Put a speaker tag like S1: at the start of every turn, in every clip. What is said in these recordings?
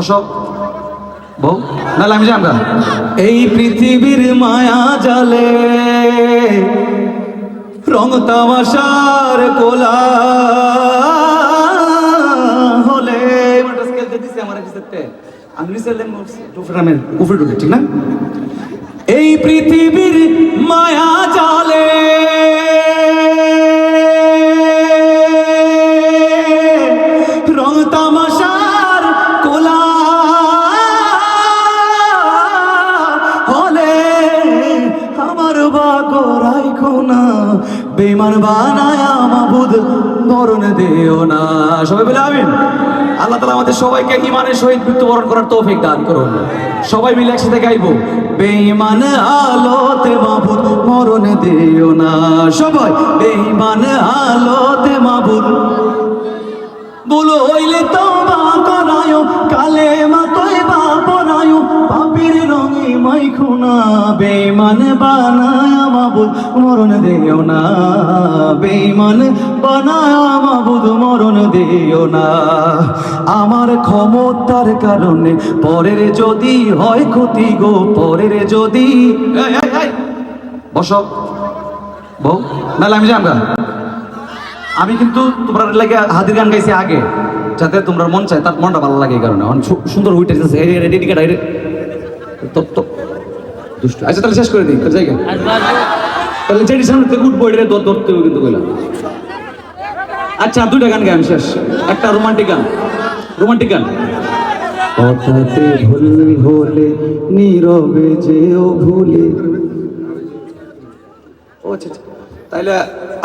S1: বসো বউ, নাহলে আমি জানতাম। এই পৃথিবীর মায়া জালে রং তামাশার কোলা হলে ঠিক না? এই পৃথিবীর মায়া জালে রং তামাশার কোলা হলে আমার বাগরাই কোনা বেমান বানায় মাবুদ মরণ দিও না। সবাই বলে আমিন। আল্লাহ তাআলা আমাদের সবাইকে ঈমানের সহিত মৃত্যুবরণ করার তৌফিক দান করুন। সবাই মিলে একসাথে গাইবো, বেঈমান আলোতে মাবুদ মরণ দিও না। সবাই বেঈমান আলোতে মাবুদ বলো হইলে তওবা করায়ো, কালেমা তয়বা পড়ায়ো, পাপের রঙে মাইখো না, বেঈমান বানায় মাবুদ মরণ দিও না, বেঈমান বানায় মাবুদ মরণ দিও না। আমার ক্ষমতার কারণে পরের যদি হয় ক্ষতি গো, পরের যদি বসো বউ, নাহলে আমি জানগা। আমি কিন্তু তোমরা লাগে হাদির গান গাইছি আগে, যাতে তোমরা মন চায়, তার মনটা ভালো লাগে এই কারণে। সুন্দর উইটার দুষ্ট। আচ্ছা তাহলে শেষ করে দিই জায়গা, তাহলে যেটি সামনে থেকে উঠবো এটা ধরতে হবে কিন্তু কইলাম। আচ্ছা দুইটা গান গাই আমি শেষ, একটা রোমান্টিক গান। রোমান্টিক গান কথাতে ভুল হলে নীরবে যেও ভুলে। ও আচ্ছা আচ্ছা, তাইলে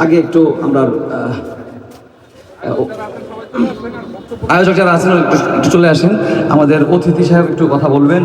S1: আগে একটু আমরা আয়োজক যারা আছেন একটু চলে আসেন, আমাদের অতিথি সাহেব একটু কথা বলবেন।